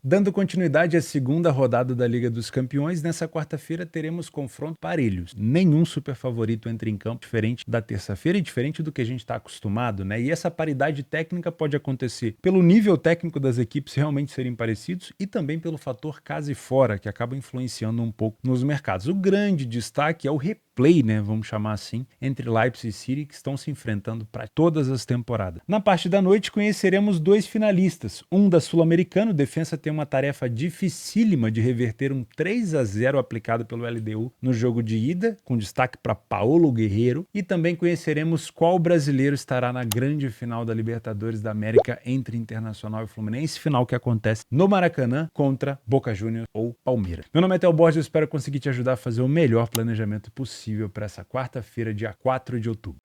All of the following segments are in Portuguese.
Dando continuidade à segunda rodada da Liga dos Campeões, nessa quarta-feira teremos confrontos parelhos. Nenhum super favorito entra em campo, diferente da terça-feira e diferente do que a gente está acostumado, né? E essa paridade técnica pode acontecer pelo nível técnico das equipes realmente serem parecidos e também pelo fator casa e fora, que acaba influenciando um pouco nos mercados. O grande destaque é o replay, né? Vamos chamar assim, entre Leipzig e City, que estão se enfrentando para todas as temporadas. Na parte da noite conheceremos dois finalistas, um da Sul-Americano, Defensa tem uma tarefa dificílima de reverter um 3-0 aplicado pelo LDU no jogo de ida, com destaque para Paulo Guerreiro, e também conheceremos qual brasileiro estará na grande final da Libertadores da América entre Internacional e Fluminense, final que acontece no Maracanã contra Boca Juniors ou Palmeiras. Meu nome é Theo Borges, eu espero conseguir te ajudar a fazer o melhor planejamento possível para essa quarta-feira, dia 4 de outubro.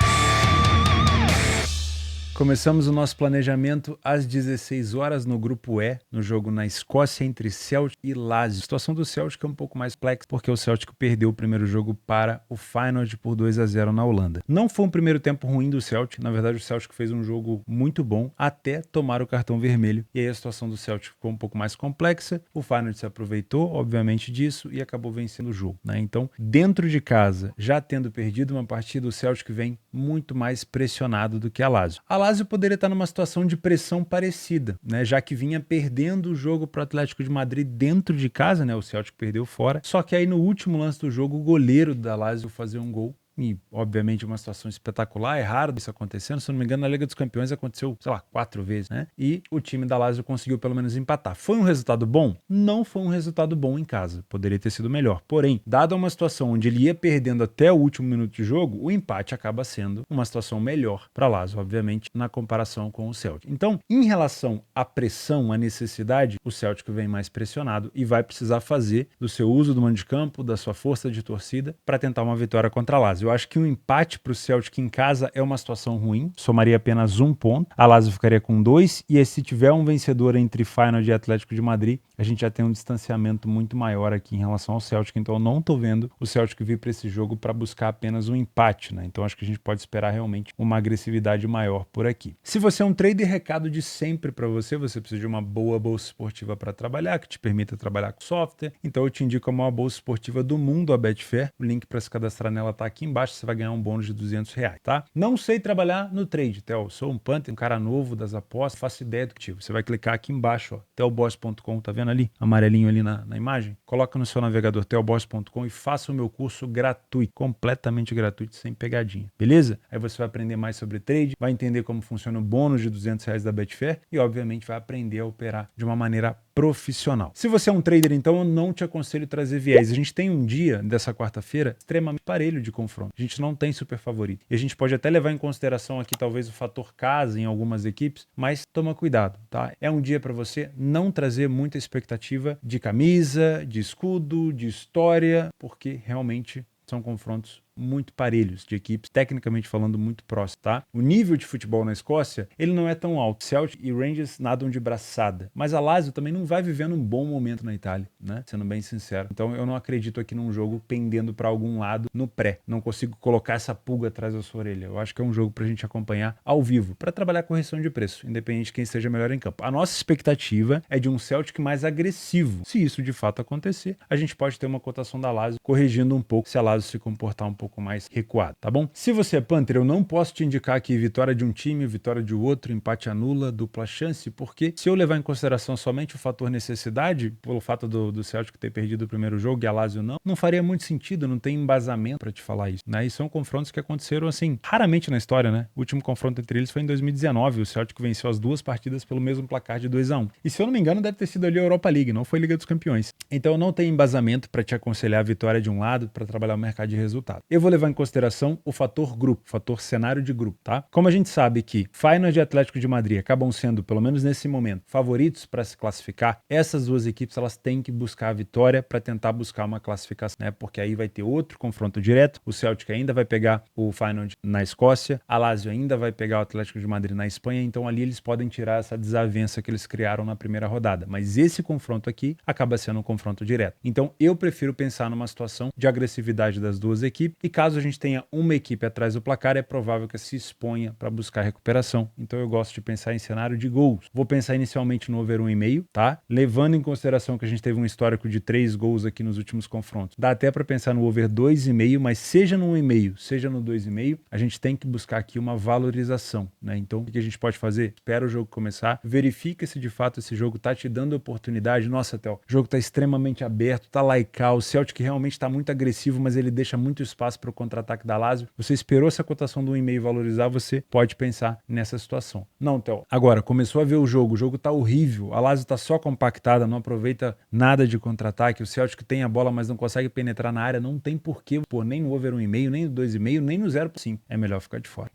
Começamos o nosso planejamento às 16 horas no grupo E, no jogo na Escócia entre Celtic e Lazio. A situação do Celtic é um pouco mais complexa, porque o Celtic perdeu o primeiro jogo para o Feyenoord por 2-0 na Holanda. Não foi um primeiro tempo ruim do Celtic, na verdade o Celtic fez um jogo muito bom até tomar o cartão vermelho, e aí a situação do Celtic ficou um pouco mais complexa. O Feyenoord se aproveitou, obviamente, disso e acabou vencendo o jogo, né? Então, dentro de casa, já tendo perdido uma partida, o Celtic vem muito mais pressionado do que a Lazio. A Lazio poderia estar numa situação de pressão parecida, né? Já que vinha perdendo o jogo para o Atlético de Madrid dentro de casa, né? O Celtic perdeu fora. Só que aí no último lance do jogo, o goleiro da Lazio fazer um gol. E, obviamente, uma situação espetacular, é raro isso acontecendo, se não me engano, na Liga dos Campeões aconteceu, sei lá, 4 vezes, né? E o time da Lazio conseguiu pelo menos empatar. Foi um resultado bom? Não foi um resultado bom em casa, poderia ter sido melhor. Porém, dada uma situação onde ele ia perdendo até o último minuto de jogo, o empate acaba sendo uma situação melhor para a Lazio, obviamente, na comparação com o Celtic. Então, em relação à pressão, à necessidade, o Celtic vem mais pressionado e vai precisar fazer do seu uso do mando de campo, da sua força de torcida, para tentar uma vitória contra a Lazio. Eu acho que um empate para o Celtic em casa é uma situação ruim, somaria apenas 1 ponto, a Lazio ficaria com 2, e se tiver um vencedor entre Feyenoord e Atlético de Madrid, a gente já tem um distanciamento muito maior aqui em relação ao Celtic, então eu não estou vendo o Celtic vir para esse jogo para buscar apenas um empate, né? Então acho que a gente pode esperar realmente uma agressividade maior por aqui. Se você é um trader, recado de sempre para você, você precisa de uma boa bolsa esportiva para trabalhar, que te permita trabalhar com software, então eu te indico a maior bolsa esportiva do mundo, a Betfair. O link para se cadastrar nela está aqui embaixo, você vai ganhar um bônus de R$200, tá? Não sei trabalhar no trade, Theo, sou um punter, um cara novo das apostas, faço ideia do que tipo. Você vai clicar aqui embaixo, ó, theoboss.com, tá vendo ali? Amarelinho ali na imagem? Coloca no seu navegador theoboss.com e faça o meu curso gratuito, completamente gratuito, sem pegadinha, beleza? Aí você vai aprender mais sobre trade, vai entender como funciona o bônus de R$200 da Betfair e, obviamente, vai aprender a operar de uma maneira profissional. Se você é um trader, então, eu não te aconselho trazer viés. A gente tem um dia dessa quarta-feira extremamente parelho de confronto. A gente não tem super favorito. E a gente pode até levar em consideração aqui talvez o fator casa em algumas equipes, mas toma cuidado, tá? É um dia para você não trazer muita expectativa de camisa, de escudo, de história, porque realmente são confrontos muito parelhos, de equipes, tecnicamente falando, muito próximas, tá? O nível de futebol na Escócia, ele não é tão alto. Celtic e Rangers nadam de braçada. Mas a Lazio também não vai vivendo um bom momento na Itália, né? Sendo bem sincero. Então eu não acredito aqui num jogo pendendo para algum lado no pré. Não consigo colocar essa pulga atrás da sua orelha. Eu acho que é um jogo pra gente acompanhar ao vivo, para trabalhar correção de preço, independente de quem esteja melhor em campo. A nossa expectativa é de um Celtic mais agressivo. Se isso de fato acontecer, a gente pode ter uma cotação da Lazio corrigindo um pouco se a Lazio se comportar um pouco mais recuado, tá bom? Se você é Panther, eu não posso te indicar aqui vitória de um time, vitória de outro, empate anula, dupla chance, porque se eu levar em consideração somente o fator necessidade, pelo fato do Celtic ter perdido o primeiro jogo e a Lazio não faria muito sentido, não tem embasamento para te falar isso, né? E são confrontos que aconteceram, assim, raramente na história, né? O último confronto entre eles foi em 2019, o Celtic venceu as duas partidas pelo mesmo placar de 2-1. E se eu não me engano, deve ter sido ali a Europa League, não foi Liga dos Campeões. Então eu não tenho embasamento para te aconselhar a vitória de um lado para trabalhar o mercado de resultado. Eu vou levar em consideração o fator grupo, fator cenário de grupo, tá? Como a gente sabe que Feyenoord e Atlético de Madrid acabam sendo, pelo menos nesse momento, favoritos para se classificar, essas duas equipes elas têm que buscar a vitória para tentar buscar uma classificação, né? Porque aí vai ter outro confronto direto, o Celtic ainda vai pegar o Feyenoord na Escócia, a Lazio ainda vai pegar o Atlético de Madrid na Espanha, então ali eles podem tirar essa desavença que eles criaram na primeira rodada. Mas esse confronto aqui acaba sendo um confronto direto. Então eu prefiro pensar numa situação de agressividade das duas equipes E caso a gente tenha uma equipe atrás do placar, é provável que se exponha para buscar recuperação. Então eu gosto de pensar em cenário de gols. Vou pensar inicialmente no over 1,5, tá? Levando em consideração que a gente teve um histórico de 3 gols aqui nos últimos confrontos. Dá até para pensar no over 2,5, mas seja no 1,5, seja no 2,5, a gente tem que buscar aqui uma valorização, né? Então o que a gente pode fazer? Espera o jogo começar, verifica se de fato esse jogo tá te dando oportunidade. Nossa, Theo, o jogo tá extremamente aberto, tá laical, o Celtic realmente tá muito agressivo, mas ele deixa muito espaço para o contra-ataque da Lazio. Você esperou essa cotação do 1,5 valorizar, você pode pensar nessa situação. Não, Theo. Agora, começou a ver o jogo tá horrível, a Lazio tá só compactada, não aproveita nada de contra-ataque, o Celtic tem a bola, mas não consegue penetrar na área, não tem porquê pôr nem no over 1,5, nem no 2,5, nem no 0,5. É melhor ficar de fora.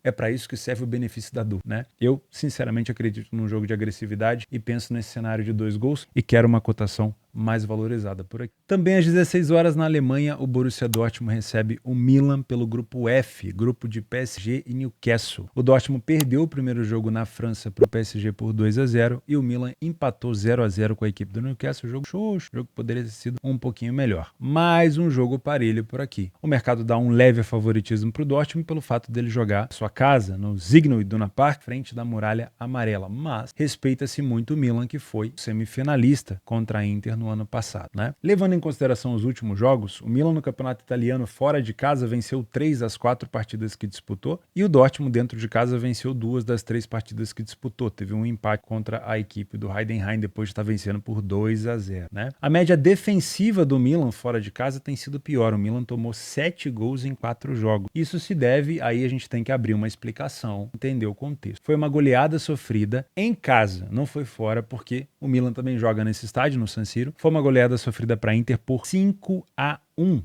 É para isso que serve o benefício da dúvida, né? Eu, sinceramente, acredito num jogo de agressividade e penso nesse cenário de 2 gols e quero uma cotação mais valorizada por aqui. Também às 16 horas na Alemanha, o Borussia Dortmund recebe o Milan pelo grupo F, grupo de PSG e Newcastle. O Dortmund perdeu o primeiro jogo na França para o PSG por 2-0 e o Milan empatou 0-0 com a equipe do Newcastle. Jogo xoxo, jogo que poderia ter sido um pouquinho melhor. Mais um jogo parelho por aqui. O mercado dá um leve favoritismo para o Dortmund pelo fato dele jogar sua casa no Signal Iduna Park, frente da Muralha Amarela, mas respeita-se muito o Milan, que foi semifinalista contra a Inter no ano passado, né? Levando em consideração os últimos jogos, o Milan no campeonato italiano fora de casa venceu 3 das 4 partidas que disputou e o Dortmund dentro de casa venceu 2 das 3 partidas que disputou. Teve um empate contra a equipe do Heidenheim depois de estar vencendo por 2-0, né? A média defensiva do Milan fora de casa tem sido pior. O Milan tomou 7 gols em 4 jogos. Isso se deve, aí a gente tem que abrir uma explicação, entender o contexto. Foi uma goleada sofrida em casa, não foi fora, porque o Milan também joga nesse estádio, no San Siro. Foi uma goleada sofrida para a Inter por 5-1.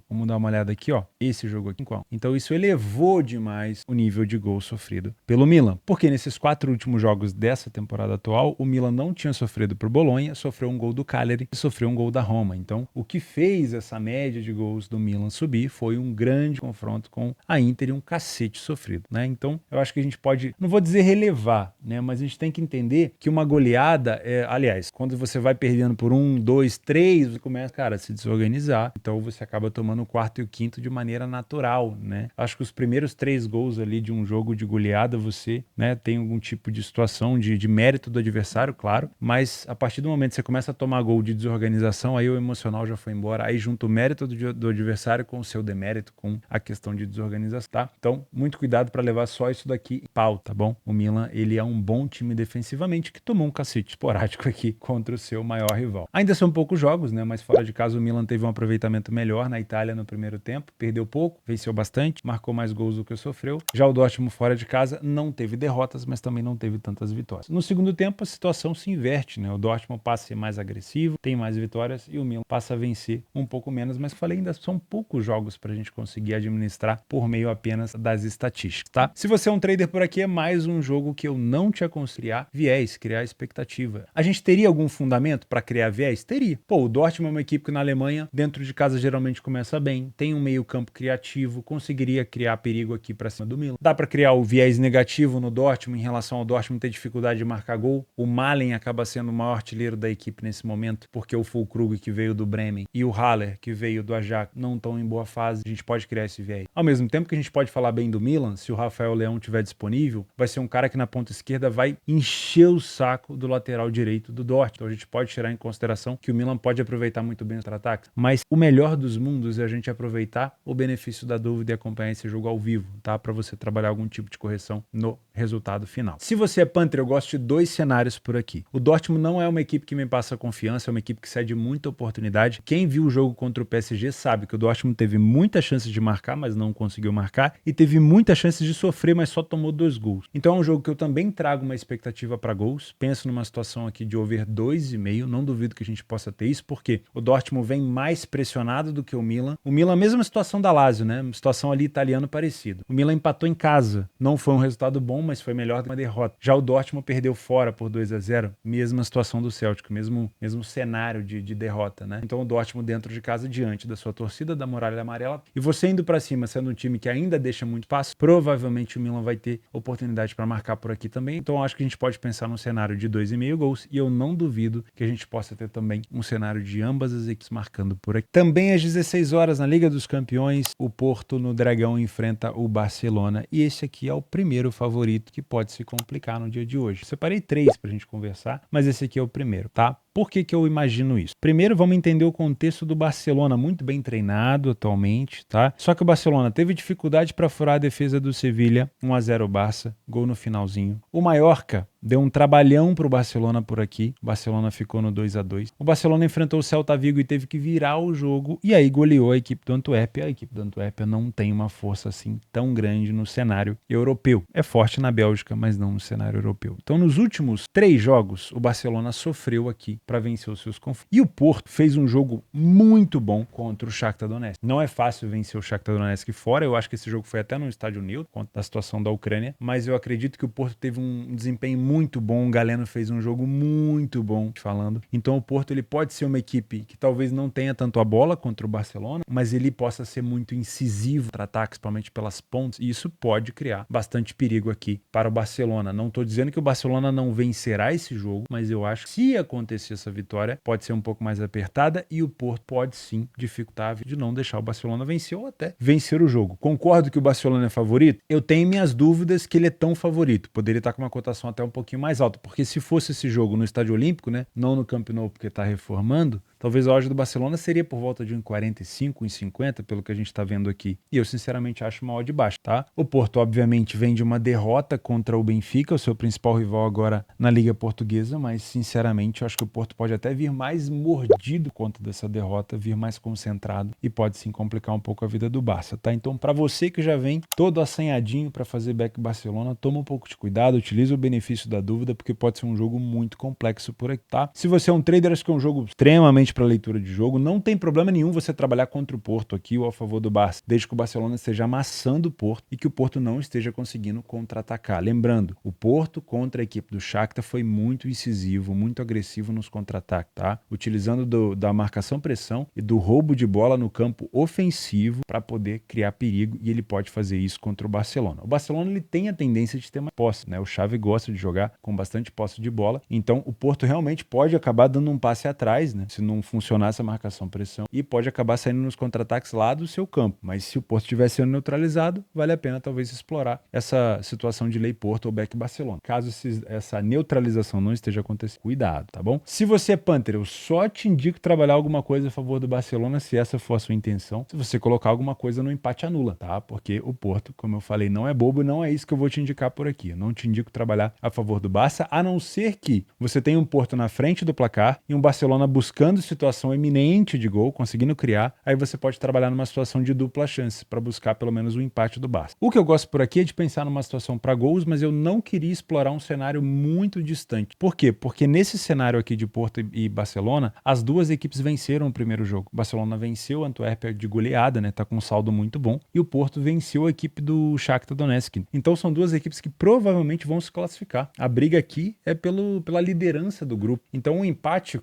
Vamos dar uma olhada aqui, ó. Esse jogo aqui, 5-1. Então isso elevou demais o nível de gol sofrido pelo Milan. Porque nesses 4 últimos jogos dessa temporada atual, o Milan não tinha sofrido por Bolonha, sofreu um gol do Cagliari e sofreu um gol da Roma. Então, o que fez essa média de gols do Milan subir foi um grande confronto com a Inter e um cacete sofrido, né? Então, eu acho que a gente pode, não vou dizer relevar, né? Mas a gente tem que entender que uma goleada, aliás, quando você vai perdendo por 1, 2, 3, você começa, cara, a se desorganizar. Então, você acaba tomando o quarto e o quinto de maneira natural, né? Acho que os primeiros 3 gols ali de um jogo de goleada, você, né, tem algum tipo de situação de mérito do adversário, claro, mas a partir do momento que você começa a tomar gol de desorganização, aí o emocional já foi embora, aí junta o mérito do adversário com o seu demérito, com a questão de desorganização, tá? Então, muito cuidado para levar só isso daqui em pau, tá bom? O Milan, ele é um bom time defensivamente que tomou um cacete esporádico aqui contra o seu maior rival. Ainda são poucos jogos, né, mas fora de casa o Milan teve um aproveitamento melhor na Itália no primeiro tempo, perdeu pouco, venceu bastante, marcou mais gols do que sofreu. Já o Dortmund fora de casa não teve derrotas, mas também não teve tantas vitórias. No segundo tempo, a situação se inverte, né? O Dortmund passa a ser mais agressivo, tem mais vitórias e o Milan passa a vencer um pouco menos, mas falei, ainda são poucos jogos para a gente conseguir administrar por meio apenas das estatísticas, tá? Se você é um trader por aqui, é mais um jogo que eu não te aconselho viés, criar expectativa. A gente teria algum fundamento para criar viés? Teria. Pô, o Dortmund é uma equipe que na Alemanha, dentro de casa, geralmente começa bem, tem um meio campo criativo, conseguiria criar perigo aqui para cima do Milan. Dá para criar o viés negativo no Dortmund em relação ao Dortmund ter dificuldade de marcar gol. O Malen acaba sendo o maior artilheiro da equipe nesse momento, porque o Füllkrug, que veio do Bremen, e o Haller, que veio do Ajax, não estão em boa fase. A gente pode criar esse viés. Ao mesmo tempo que a gente pode falar bem do Milan, se o Rafael Leão estiver disponível, vai ser um cara que na ponta esquerda vai encher o saco do lateral direito do Dortmund. Então a gente pode tirar em consideração que o Milan pode aproveitar muito bem os contra-ataques, mas o melhor dos mundos é a gente aproveitar o benefício da dúvida e acompanhar esse jogo ao vivo, tá? Para você trabalhar algum tipo de correção no resultado final. Se você é Panther, eu gosto de 2 cenários por aqui. O Dortmund não é uma equipe que me passa confiança, é uma equipe que cede muita oportunidade. Quem viu o jogo contra o PSG sabe que o Dortmund teve muita chance de marcar, mas não conseguiu marcar, e teve muita chance de sofrer, mas só tomou 2 gols. Então é um jogo que eu também trago uma expectativa para gols. Penso numa situação aqui de over 2,5, não duvido que a gente possa ter isso, porque o Dortmund vem mais pressionado do que o Milan. O Milan, mesma situação da Lazio, né? Uma situação ali italiano parecido. O Milan empatou em casa, não foi um resultado bom, mas foi melhor do que uma derrota. Já o Dortmund perdeu fora por 2-0, mesma situação do Celtic, mesmo cenário de derrota, né? Então o Dortmund dentro de casa, diante da sua torcida da Muralha Amarela, e você indo pra cima, sendo um time que ainda deixa muito espaço, provavelmente o Milan vai ter oportunidade para marcar por aqui também. Então eu acho que a gente pode pensar num cenário de 2,5 gols, e eu não duvido que a gente possa ter também um cenário de ambas as equipes marcando por aqui. Também às 16 16 horas na Liga dos Campeões, o Porto no Dragão enfrenta o Barcelona. E esse aqui é o primeiro favorito que pode se complicar no dia de hoje. Separei 3 pra gente conversar, mas esse aqui é o primeiro, tá? Por que eu imagino isso? Primeiro, vamos entender o contexto do Barcelona, muito bem treinado atualmente, tá? Só que o Barcelona teve dificuldade para furar a defesa do Sevilha, 1-0 Barça, gol no finalzinho. O Mallorca deu um trabalhão pro Barcelona por aqui, o Barcelona ficou no 2-2. O Barcelona enfrentou o Celta Vigo e teve que virar o jogo, e aí goleou a equipe do Antuérpia. A equipe do Antuérpia não tem uma força assim tão grande no cenário europeu. É forte na Bélgica, mas não no cenário europeu. Então, nos últimos 3 jogos, o Barcelona sofreu aqui para vencer os seus confrontos. E o Porto fez um jogo muito bom contra o Shakhtar Donetsk. Não é fácil vencer o Shakhtar Donetsk fora, eu acho que esse jogo foi até no estádio neutro, contra a situação da Ucrânia, mas eu acredito que o Porto teve um desempenho muito bom, o Galeno fez um jogo muito bom, falando. Então o Porto ele pode ser uma equipe que talvez não tenha tanto a bola contra o Barcelona, mas ele possa ser muito incisivo para ataque, principalmente pelas pontas, e isso pode criar bastante perigo aqui para o Barcelona. Não estou dizendo que o Barcelona não vencerá esse jogo, mas eu acho que se acontecer essa vitória, pode ser um pouco mais apertada e o Porto pode sim dificultar de não deixar o Barcelona vencer ou até vencer o jogo. Concordo que o Barcelona é favorito? Eu tenho minhas dúvidas que ele é tão favorito. Poderia estar com uma cotação até um pouquinho mais alta, porque se fosse esse jogo no Estádio Olímpico, né, não no Camp Nou porque está reformando, talvez a odd do Barcelona seria por volta de 1,45, 1,50, pelo que a gente está vendo aqui. E eu, sinceramente, acho uma odd baixa, tá? O Porto, obviamente, vem de uma derrota contra o Benfica, o seu principal rival agora na Liga Portuguesa, mas, sinceramente, eu acho que o Porto pode até vir mais mordido contra dessa derrota, vir mais concentrado e pode, sim, complicar um pouco a vida do Barça, tá? Então, para você que já vem todo assanhadinho para fazer back Barcelona, toma um pouco de cuidado, utiliza o benefício da dúvida, porque pode ser um jogo muito complexo por aqui, tá? Se você é um trader, acho que é um jogo extremamente para leitura de jogo, não tem problema nenhum você trabalhar contra o Porto aqui ou a favor do Barça, desde que o Barcelona esteja amassando o Porto e que o Porto não esteja conseguindo contra-atacar. Lembrando, o Porto contra a equipe do Shakhtar foi muito incisivo, muito agressivo nos contra-ataques, tá? Utilizando da marcação-pressão e do roubo de bola no campo ofensivo para poder criar perigo, e ele pode fazer isso contra o Barcelona. O Barcelona ele tem a tendência de ter mais posse, né? O Xavi gosta de jogar com bastante posse de bola, então o Porto realmente pode acabar dando um passe atrás, né? Se não funcionar essa marcação-pressão, e pode acabar saindo nos contra-ataques lá do seu campo. Mas se o Porto estiver sendo neutralizado, vale a pena talvez explorar essa situação de lei Porto ou back Barcelona. Caso essa neutralização não esteja acontecendo, cuidado, tá bom? Se você é Panther, eu só te indico trabalhar alguma coisa a favor do Barcelona, se essa for a sua intenção. Se você colocar alguma coisa no empate, anula, tá? Porque o Porto, como eu falei, não é bobo, não é isso que eu vou te indicar por aqui. Eu não te indico trabalhar a favor do Barça, a não ser que você tenha um Porto na frente do placar e um Barcelona buscando situação eminente de gol, conseguindo criar, aí você pode trabalhar numa situação de dupla chance para buscar pelo menos o empate do Barça. O que eu gosto por aqui é de pensar numa situação para gols, mas eu não queria explorar um cenário muito distante. Por quê? Porque nesse cenário aqui de Porto e Barcelona, as duas equipes venceram o primeiro jogo. O Barcelona venceu o Antuérpia de goleada, né? Tá com um saldo muito bom, e o Porto venceu a equipe do Shakhtar Donetsk. Então são duas equipes que provavelmente vão se classificar. A briga aqui é pela liderança do grupo. Então o empate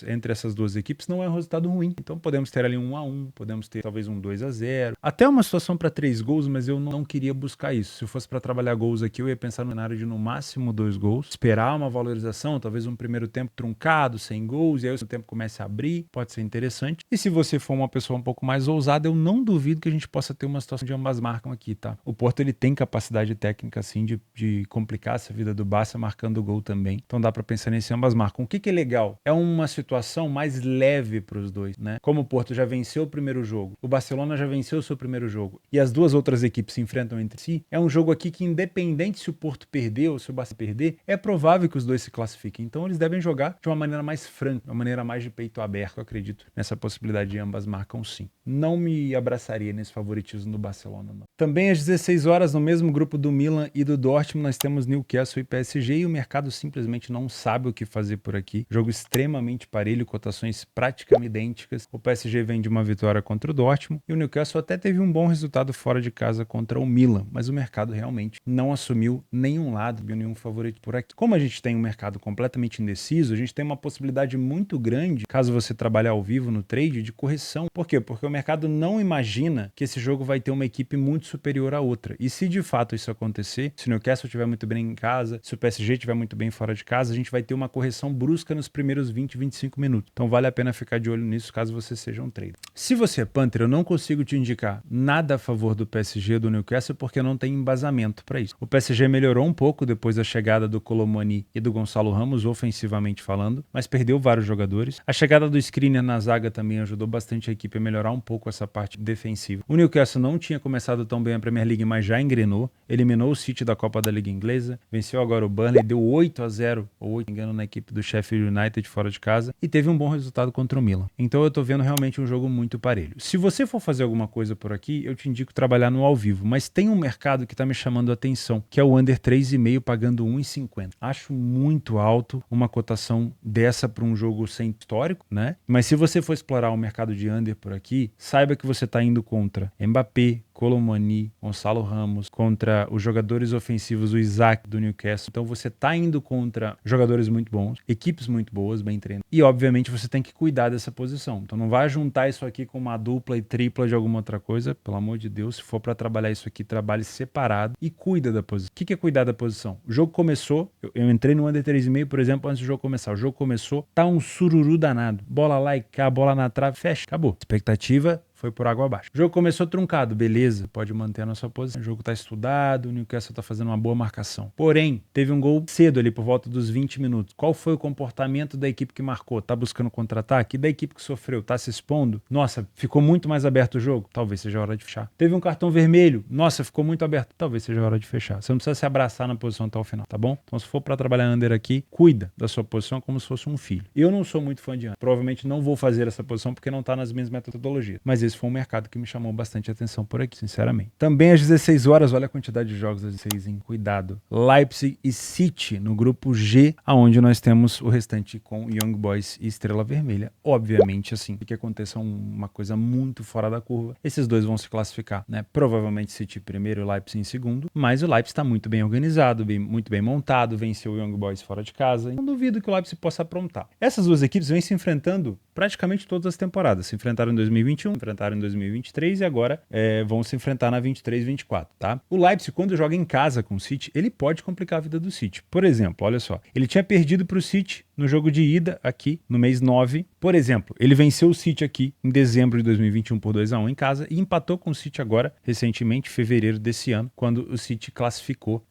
entre essas duas equipes não é um resultado ruim. Então podemos ter ali um 1-1, podemos ter talvez um 2-0, até uma situação para 3 gols, mas eu não queria buscar isso. Se fosse para trabalhar gols aqui, eu ia pensar no cenário de no máximo 2 gols, esperar uma valorização, talvez um primeiro tempo truncado, sem gols, e aí o tempo comece a abrir, pode ser interessante. E se você for uma pessoa um pouco mais ousada, eu não duvido que a gente possa ter uma situação de ambas marcam aqui, tá? O Porto ele tem capacidade técnica assim de complicar essa vida do Barça marcando gol também. Então dá para pensar nesse ambas marcam. O que é legal? É uma situação mais leve para os dois, né? Como o Porto já venceu o primeiro jogo, o Barcelona já venceu o seu primeiro jogo e as duas outras equipes se enfrentam entre si, é um jogo aqui que independente se o Porto perder ou se o Barça perder, é provável que os dois se classifiquem. Então eles devem jogar de uma maneira mais franca, uma maneira mais de peito aberto, eu acredito nessa possibilidade de ambas marcam sim. Não me abraçaria nesse favoritismo do Barcelona, não. Também às 16 horas, no mesmo grupo do Milan e do Dortmund, nós temos Newcastle e PSG, e o mercado simplesmente não sabe o que fazer por aqui. Jogo extremamente parelho, cotações praticamente idênticas. O PSG vem de uma vitória contra o Dortmund e o Newcastle até teve um bom resultado fora de casa contra o Milan, mas o mercado realmente não assumiu nenhum lado, nenhum favorito por aqui. Como a gente tem um mercado completamente indeciso, a gente tem uma possibilidade muito grande, caso você trabalhe ao vivo no trade, de correção. Por quê? Porque o mercado não imagina que esse jogo vai ter uma equipe muito superior à outra. E se de fato isso acontecer, se o Newcastle estiver muito bem em casa, se o PSG estiver muito bem fora de casa, a gente vai ter uma correção brusca nos primeiros 20, 25 minutos. Então vale a pena ficar de olho nisso caso você seja um trader. Se você é Panther, eu não consigo te indicar nada a favor do PSG ou do Newcastle porque não tem embasamento para isso. O PSG melhorou um pouco depois da chegada do Colomani e do Gonçalo Ramos, ofensivamente falando, mas perdeu vários jogadores. A chegada do Skriniar na zaga também ajudou bastante a equipe a melhorar um pouco essa parte defensiva. O Newcastle não tinha começado tão bem a Premier League, mas já engrenou, eliminou o City da Copa da Liga Inglesa, venceu agora o Burnley, deu 8-0, ou 8 engano, na equipe do Sheffield United fora de casa, e teve um bom resultado contra o Milan. Então eu tô vendo realmente um jogo muito parelho. Se você for fazer alguma coisa por aqui, eu te indico trabalhar no ao vivo, mas tem um mercado que tá me chamando a atenção, que é o under 3,5 pagando 1,50. Acho muito alto uma cotação dessa para um jogo sem histórico, né? Mas se você for explorar o mercado de under por aqui, saiba que você tá indo contra Mbappé, Colomani, Gonçalo Ramos, contra os jogadores ofensivos, o Isaac do Newcastle. Então você tá indo contra jogadores muito bons, equipes muito boas, bem treinadas. E obviamente você tem que cuidar dessa posição. Então não vai juntar isso aqui com uma dupla e tripla de alguma outra coisa. Pelo amor de Deus, se for para trabalhar isso aqui, trabalhe separado e cuida da posição. O que é cuidar da posição? O jogo começou, eu entrei no under 3,5, por exemplo, antes do jogo começar. O jogo começou, tá um sururu danado. Bola lá e cá, bola na trave, fecha, acabou. Expectativa foi por água abaixo. O jogo começou truncado, beleza, pode manter a nossa posição. O jogo tá estudado, o Newcastle tá fazendo uma boa marcação. Porém, teve um gol cedo ali por volta dos 20 minutos. Qual foi o comportamento da equipe que marcou? Tá buscando contra-ataque? E da equipe que sofreu? Tá se expondo? Nossa, ficou muito mais aberto o jogo? Talvez seja a hora de fechar. Teve um cartão vermelho? Nossa, ficou muito aberto? Talvez seja a hora de fechar. Você não precisa se abraçar na posição até o final, tá bom? Então se for para trabalhar under aqui, cuida da sua posição como se fosse um filho. Eu não sou muito fã de under. Provavelmente não vou fazer essa posição porque não tá nas minhas metodologias. Mas esse foi um mercado que me chamou bastante atenção por aqui, sinceramente. Também às 16 horas, olha a quantidade de jogos às 16, hein? Cuidado. Leipzig e City no grupo G, aonde nós temos o restante com Young Boys e Estrela Vermelha. Obviamente, assim, que aconteça uma coisa muito fora da curva, esses dois vão se classificar, né? Provavelmente City primeiro e Leipzig em segundo, mas o Leipzig está muito bem organizado, muito bem montado, venceu o Young Boys fora de casa. Não duvido que o Leipzig possa aprontar. Essas duas equipes vêm se enfrentando praticamente todas as temporadas. Se enfrentaram em 2021, enfrentaram em 2023 e agora vão se enfrentar na 23-24, tá? O Leipzig, quando joga em casa com o City, ele pode complicar a vida do City. Por exemplo, olha só, ele tinha perdido para o City no jogo de ida aqui no mês 9. Por exemplo, ele venceu o City aqui em dezembro de 2021 por 2-1 em casa e empatou com o City agora, recentemente, em fevereiro desse ano, quando o City classificou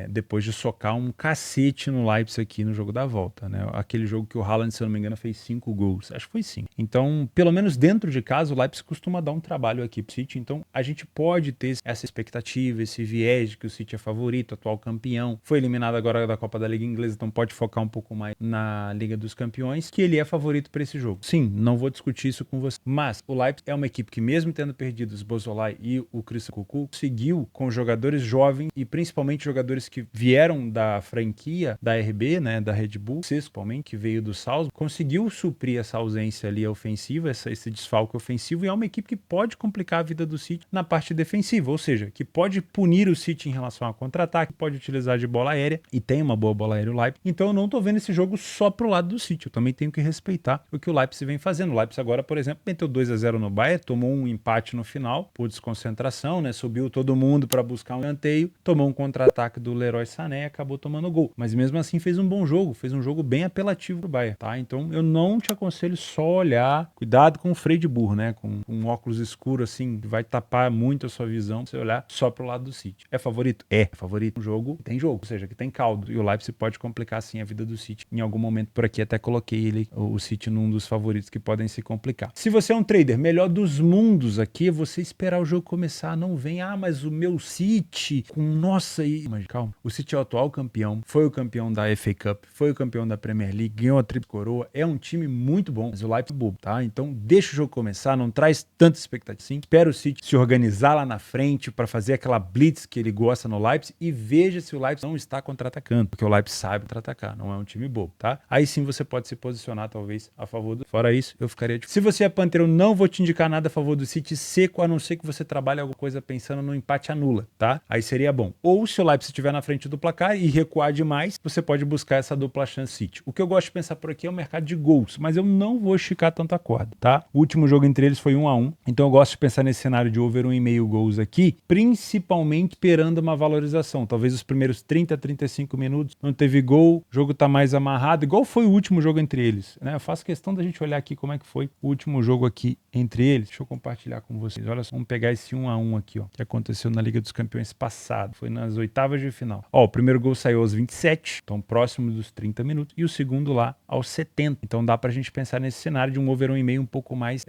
depois de socar um cacete no Leipzig aqui no jogo da volta, né? Aquele jogo que o Haaland, se eu não me engano, fez 5 gols. Acho que foi 5. Então, pelo menos dentro de casa, o Leipzig costuma dar um trabalho aqui pro City. Então, a gente pode ter essa expectativa, esse viés de que o City é favorito, atual campeão. Foi eliminado agora da Copa da Liga Inglesa, então pode focar um pouco mais na Liga dos Campeões, que ele é favorito para esse jogo. Sim, não vou discutir isso com você. Mas o Leipzig é uma equipe que, mesmo tendo perdido os Boszolai e o Christian Kuku, conseguiu com jogadores jovens e principalmente jogadores que vieram da franquia da RB, né, da Red Bull, principalmente, que veio do Salzburg, conseguiu suprir essa ausência ali ofensiva, esse desfalque ofensivo, e é uma equipe que pode complicar a vida do City na parte defensiva, ou seja, que pode punir o City em relação a contra-ataque, pode utilizar de bola aérea, e tem uma boa bola aérea o Leipzig. Então eu não tô vendo esse jogo só pro lado do City, eu também tenho que respeitar o que o Leipzig vem fazendo. O Leipzig agora, por exemplo, meteu 2-0 no Bayern, tomou um empate no final, por desconcentração, né, subiu todo mundo para buscar um canteio, tomou um contra-ataque do Leroy Sané e acabou tomando gol. Mas mesmo assim fez um bom jogo, fez um jogo bem apelativo pro Bayern, tá? Então eu não te aconselho só olhar, cuidado com o freio de burro, né, com um óculos escuro assim, vai tapar muito a sua visão se você olhar só pro lado do City. É favorito? É favorito. Um jogo tem jogo, ou seja, que tem caldo. E o Leipzig pode complicar assim a vida do City. Em algum momento por aqui até coloquei o City num dos favoritos que podem se complicar. Se você é um trader, melhor dos mundos aqui é você esperar o jogo começar. Não vem, mas o meu City, nossa, mas calma. O City é o atual campeão, foi o campeão da FA Cup, foi o campeão da Premier League, ganhou a Tríplice Coroa, é um time muito bom, mas o Leipzig é bobo, tá? Então deixa o jogo começar, não traz tanta expectativa assim. Espera o City se organizar lá na frente para fazer aquela blitz que ele gosta no Leipzig e veja se o Leipzig não está contra-atacando, porque o Leipzig sabe contra-atacar, não é um time bobo, tá? Aí sim você pode se posicionar talvez a favor do... Fora isso, eu ficaria de... Se você é Panther, eu não vou te indicar nada a favor do City seco, a não ser que você trabalhe alguma coisa pensando no empate anula, tá? Aí seria bom. Ou se o Leipzig estiver na frente do placar e recuar demais, você pode buscar essa dupla chance City. O que eu gosto de pensar por aqui é o mercado de gols, mas eu não vou esticar tanta corda, tá? O último jogo entre eles foi 1-1, então eu gosto de pensar nesse cenário de over 1,5 gols aqui, principalmente esperando uma valorização. Talvez os primeiros 30, 35 minutos não teve gol, o jogo tá mais amarrado, animado, igual foi o último jogo entre eles, né? Eu faço questão da gente olhar aqui como é que foi o último jogo aqui entre eles. Deixa eu compartilhar com vocês. Olha só, vamos pegar esse 1-1 aqui, ó, que aconteceu na Liga dos Campeões passado. Foi nas oitavas de final. Ó, o primeiro gol saiu aos 27, então próximo dos 30 minutos, e o segundo lá aos 70. Então dá pra gente pensar nesse cenário de um over 1,5 um pouco mais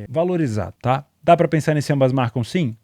valorizado, tá? Dá pra pensar nesse ambas marcam sim?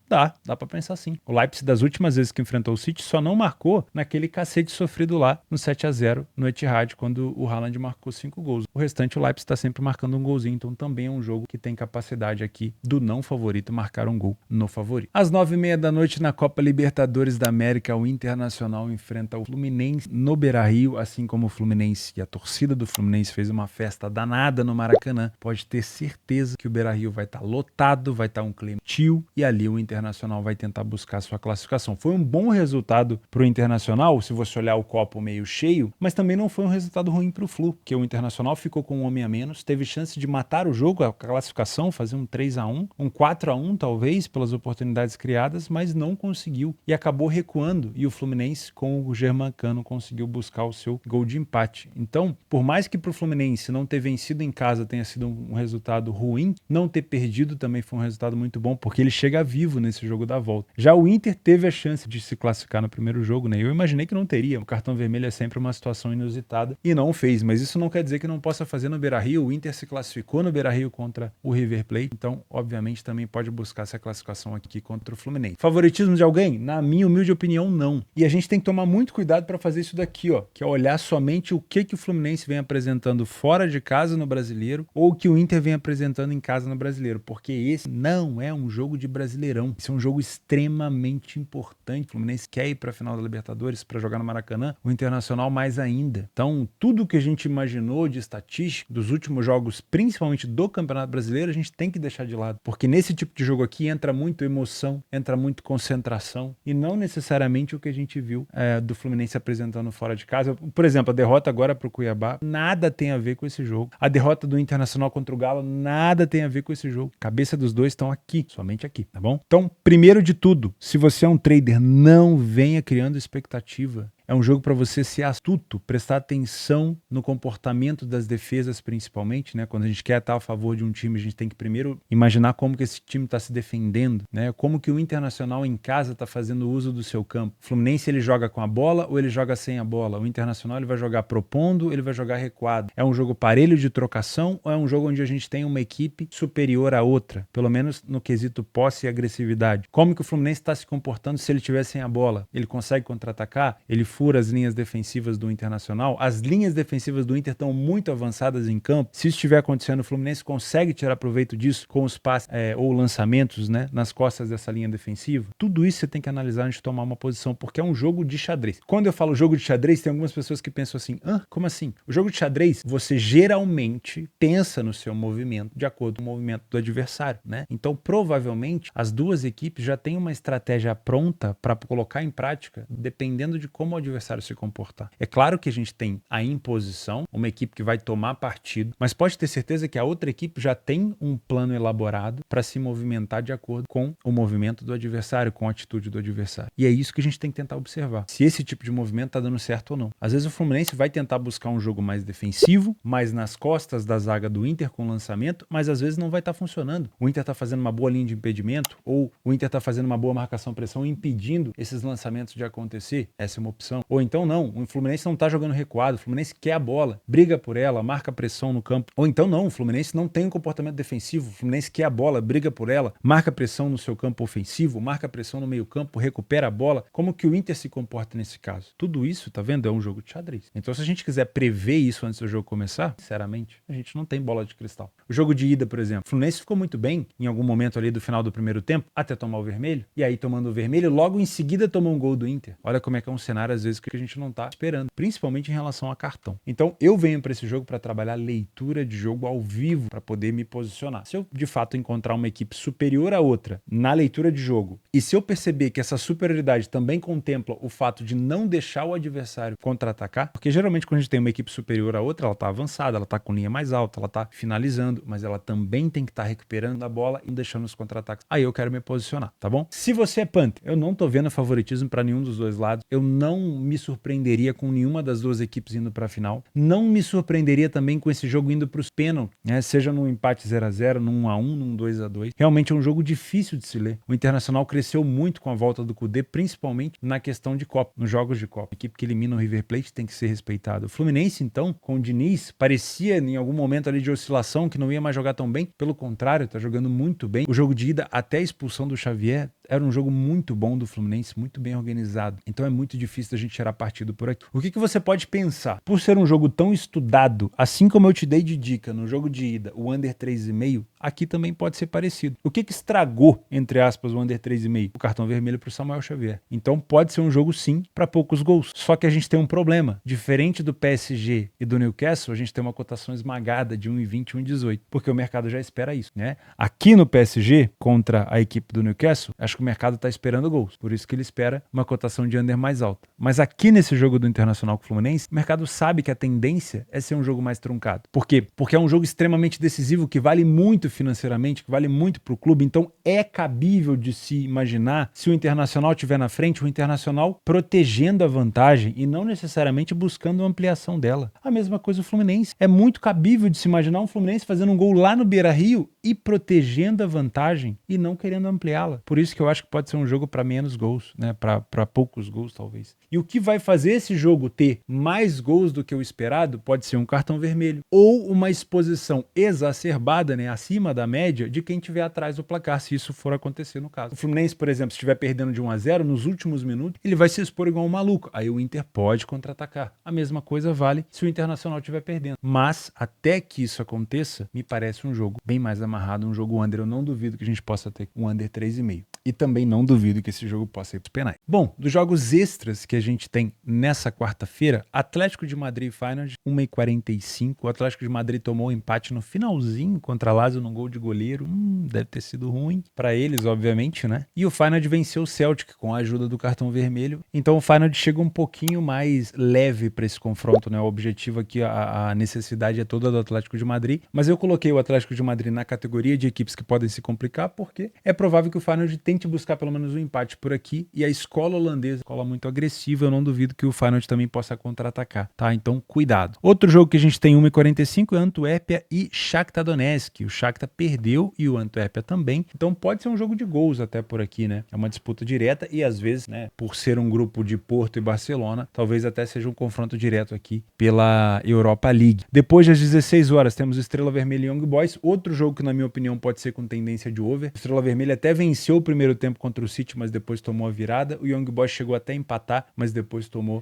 Dá pra pensar sim. O Leipzig, das últimas vezes que enfrentou o City, só não marcou naquele cacete sofrido lá no 7-0 no Etihad, quando o Haaland marcou 5 gols. O restante, o Leipzig tá sempre marcando um golzinho, então também é um jogo que tem capacidade aqui do não favorito marcar um gol no favorito. Às 9h30 da noite, na Copa Libertadores da América, o Internacional enfrenta o Fluminense no Beira-Rio, assim como o Fluminense e a torcida do Fluminense fez uma festa danada no Maracanã. Pode ter certeza que o Beira-Rio vai estar lotado, vai estar um clima tio, e ali o Internacional vai tentar buscar sua classificação. Foi um bom resultado para o Internacional, se você olhar o copo meio cheio, mas também não foi um resultado ruim para o Flu, porque o Internacional ficou com um homem a menos, teve chance de matar o jogo, a classificação, fazer um 3-1, um 4-1 talvez, pelas oportunidades criadas, mas não conseguiu e acabou recuando, e o Fluminense com o Germancano conseguiu buscar o seu gol de empate. Então, por mais que para o Fluminense não ter vencido em casa tenha sido um resultado ruim, não ter perdido também foi um resultado muito bom, porque ele chega vivo nesse jogo da volta. Já o Inter teve a chance de se classificar no primeiro jogo, né? Eu imaginei que não teria. O cartão vermelho é sempre uma situação inusitada e não fez, mas isso não quer dizer que não possa fazer no Beira-Rio. O Inter se classificou no Beira-Rio contra o River Plate, então, obviamente, também pode buscar essa classificação aqui contra o Fluminense. Favoritismo de alguém? Na minha humilde opinião, não. E a gente tem que tomar muito cuidado para fazer isso daqui, ó, que é olhar somente o que o Fluminense vem apresentando fora de casa no Brasileiro ou o que o Inter vem apresentando em casa no Brasileiro, porque esse não é um jogo de Brasileirão. Esse é um jogo extremamente importante. O Fluminense quer ir para a final da Libertadores para jogar no Maracanã, o Internacional mais ainda. Então, tudo que a gente imaginou de estatística dos últimos jogos, principalmente do Campeonato Brasileiro, a gente tem que deixar de lado, porque nesse tipo de jogo aqui entra muito emoção, entra muito concentração e não necessariamente o que a gente viu do Fluminense apresentando fora de casa. Por exemplo, a derrota agora para o Cuiabá nada tem a ver com esse jogo. A derrota do Internacional contra o Galo nada tem a ver com esse jogo. A cabeça dos dois estão aqui, somente aqui, tá bom? Então, primeiro de tudo, se você é um trader, não venha criando expectativa. É um jogo para você ser astuto, prestar atenção no comportamento das defesas principalmente, né? Quando a gente quer estar a favor de um time, a gente tem que primeiro imaginar como que esse time está se defendendo, né? Como que o Internacional em casa está fazendo uso do seu campo. O Fluminense, ele joga com a bola ou ele joga sem a bola? O Internacional, ele vai jogar propondo, ele vai jogar recuado. É um jogo parelho de trocação ou é um jogo onde a gente tem uma equipe superior à outra? Pelo menos no quesito posse e agressividade. Como que o Fluminense está se comportando se ele tiver sem a bola? Ele consegue contra-atacar? Ele fura as linhas defensivas do Internacional? As linhas defensivas do Inter estão muito avançadas em campo. Se isso estiver acontecendo, o Fluminense consegue tirar proveito disso com os passes ou lançamentos, né, nas costas dessa linha defensiva? Tudo isso você tem que analisar antes de tomar uma posição, porque é um jogo de xadrez. Quando eu falo jogo de xadrez, tem algumas pessoas que pensam assim, como assim? O jogo de xadrez, você geralmente pensa no seu movimento de acordo com o movimento do adversário, né? Então, provavelmente, as duas equipes já têm uma estratégia pronta para colocar em prática, dependendo de como o adversário se comportar. É claro que a gente tem a imposição, uma equipe que vai tomar partido, mas pode ter certeza que a outra equipe já tem um plano elaborado para se movimentar de acordo com o movimento do adversário, com a atitude do adversário. E é isso que a gente tem que tentar observar, se esse tipo de movimento está dando certo ou não. Às vezes o Fluminense vai tentar buscar um jogo mais defensivo, mais nas costas da zaga do Inter com lançamento, mas às vezes não vai estar funcionando. O Inter está fazendo uma boa linha de impedimento, ou o Inter está fazendo uma boa marcação-pressão, impedindo esses lançamentos de acontecer. Essa é uma opção. Ou então não, o Fluminense não está jogando recuado, o Fluminense quer a bola, briga por ela, marca pressão no campo. Ou então não, o Fluminense não tem um comportamento defensivo, o Fluminense quer a bola, briga por ela, marca pressão no seu campo ofensivo, marca pressão no meio campo, recupera a bola. Como que o Inter se comporta nesse caso? Tudo isso, tá vendo? É um jogo de xadrez. Então se a gente quiser prever isso antes do jogo começar, sinceramente, a gente não tem bola de cristal. O jogo de ida, por exemplo, o Fluminense ficou muito bem em algum momento ali do final do primeiro tempo, até tomar o vermelho, e aí tomando o vermelho, logo em seguida tomou um gol do Inter. Olha como é que é um cenário às vezes que a gente não tá esperando, principalmente em relação a cartão. Então eu venho para esse jogo para trabalhar leitura de jogo ao vivo, para poder me posicionar. Se eu de fato encontrar uma equipe superior à outra na leitura de jogo, e se eu perceber que essa superioridade também contempla o fato de não deixar o adversário contra-atacar, porque geralmente quando a gente tem uma equipe superior à outra, ela tá avançada, ela tá com linha mais alta, ela tá finalizando, mas ela também tem que estar recuperando a bola e deixando os contra-ataques. Aí eu quero me posicionar, tá bom? Se você é punter, eu não tô vendo favoritismo para nenhum dos dois lados, eu não não me surpreenderia com nenhuma das duas equipes indo para a final. Não me surpreenderia também com esse jogo indo para os pênaltis, né? Seja num empate 0-0, num 1-1, num 2-2. Realmente é um jogo difícil de se ler. O Internacional cresceu muito com a volta do Kudê, principalmente na questão de Copa, nos jogos de Copa. A equipe que elimina o River Plate tem que ser respeitada. O Fluminense, então, com o Diniz, parecia em algum momento ali de oscilação que não ia mais jogar tão bem. Pelo contrário, tá jogando muito bem. O jogo de ida, até a expulsão do Xavier, era um jogo muito bom do Fluminense, muito bem organizado. Então é muito difícil da gente tirar partido por aqui. O que você pode pensar? Por ser um jogo tão estudado, assim como eu te dei de dica no jogo de ida, o under 3,5, aqui também pode ser parecido. O que estragou, entre aspas, o under 3,5? O cartão vermelho para o Samuel Xavier. Então pode ser um jogo sim para poucos gols. Só que a gente tem um problema. Diferente do PSG e do Newcastle, a gente tem uma cotação esmagada de 1,20, 1,18, porque o mercado já espera isso, né? Aqui no PSG, contra a equipe do Newcastle, acho que o mercado está esperando gols. Por isso que ele espera uma cotação de under mais alta. Mas aqui nesse jogo do Internacional com o Fluminense, o mercado sabe que a tendência é ser um jogo mais truncado. Por quê? Porque é um jogo extremamente decisivo, que vale muito financeiramente, que vale muito para o clube. Então é cabível de se imaginar, se o Internacional estiver na frente, o Internacional protegendo a vantagem e não necessariamente buscando a ampliação dela. A mesma coisa o Fluminense. É muito cabível de se imaginar um Fluminense fazendo um gol lá no Beira-Rio e protegendo a vantagem e não querendo ampliá-la. Por isso que eu acho que pode ser um jogo para menos gols, né? Para poucos gols, talvez. E o que vai fazer esse jogo ter mais gols do que o esperado pode ser um cartão vermelho ou uma exposição exacerbada, né, acima da média de quem estiver atrás do placar, se isso for acontecer no caso. O Fluminense, por exemplo, se estiver perdendo de 1-0 nos últimos minutos, ele vai se expor igual um maluco. Aí o Inter pode contra-atacar. A mesma coisa vale se o Internacional estiver perdendo. Mas até que isso aconteça, me parece um jogo bem mais amarrado, um jogo under. Eu não duvido que a gente possa ter um under 3,5. E também não duvido que esse jogo possa ir para os penais. Bom, dos jogos extras que a gente tem nessa quarta-feira, Atlético de Madrid e Feyenoord, 1,45. O Atlético de Madrid tomou um empate no finalzinho contra a Lazio num gol de goleiro. Deve ter sido ruim para eles, obviamente, né? E o Feyenoord venceu o Celtic com a ajuda do cartão vermelho. Então o Feyenoord chega um pouquinho mais leve para esse confronto, né? O objetivo aqui, a necessidade é toda do Atlético de Madrid. Mas eu coloquei o Atlético de Madrid na categoria de equipes que podem se complicar, porque é provável que o Feyenoord tente buscar pelo menos um empate por aqui, e a escola holandesa, escola muito agressiva, eu não duvido que o Feyenoord também possa contra-atacar, tá? Então, cuidado. Outro jogo que a gente tem 1,45 é Antuérpia e Shakhtar Donetsk. O Shakhtar perdeu e o Antuérpia também, então pode ser um jogo de gols até por aqui, né? É uma disputa direta e às vezes, né, por ser um grupo de Porto e Barcelona, talvez até seja um confronto direto aqui pela Europa League. Depois das 16 horas, temos Estrela Vermelha e Young Boys, outro jogo que na minha opinião pode ser com tendência de over. Estrela Vermelha até venceu o primeiro tempo contra o City, mas depois tomou a virada. O Young Boys chegou até a empatar, mas depois tomou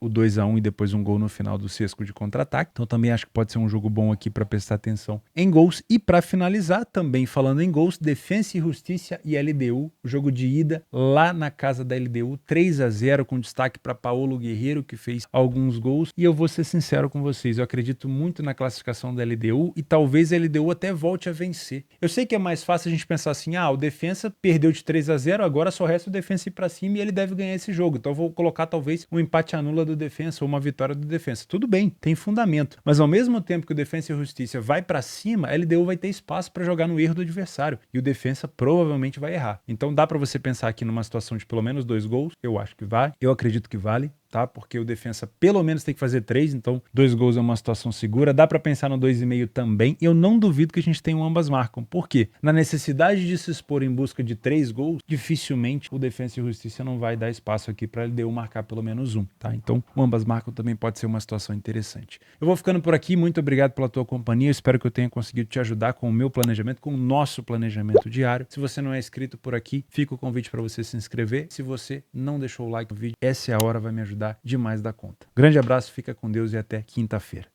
o 2-1 e depois um gol no final do Sesco de contra-ataque. Então também acho que pode ser um jogo bom aqui para prestar atenção em gols. E para finalizar, também falando em gols, Defensa e Justiça e LDU, o jogo de ida lá na casa da LDU, 3-0 com destaque para Paulo Guerreiro, que fez alguns gols. E eu vou ser sincero com vocês, eu acredito muito na classificação da LDU e talvez a LDU até volte a vencer. Eu sei que é mais fácil a gente pensar assim, o Defensa perdeu de 3-0, agora só resta o Defensa ir pra cima e ele deve ganhar esse jogo. Então eu vou colocar talvez um empate anula do Defensa ou uma vitória do Defensa. Tudo bem, tem fundamento. Mas ao mesmo tempo que o Defensa e Justiça vai pra cima, a LDU vai ter espaço para jogar no erro do adversário. E o Defensa provavelmente vai errar. Então dá para você pensar aqui numa situação de pelo menos 2 gols. Eu acho que vai. Eu acredito que vale. Tá? Porque o Defensa pelo menos tem que fazer 3, então 2 gols é uma situação segura. Dá para pensar no 2,5 também. Eu não duvido que a gente tenha um ambas marcam. Por quê? Na necessidade de se expor em busca de 3 gols, dificilmente o Defensa e Justiça não vai dar espaço aqui para a LDU marcar pelo menos um, tá? Então, o ambas marcam também pode ser uma situação interessante. Eu vou ficando por aqui. Muito obrigado pela tua companhia. Eu espero que eu tenha conseguido te ajudar com o meu planejamento, com o nosso planejamento diário. Se você não é inscrito por aqui, fica o convite para você se inscrever. Se você não deixou o like no vídeo, essa é a hora, vai me ajudar demais da conta. Grande abraço, fica com Deus e até quinta-feira.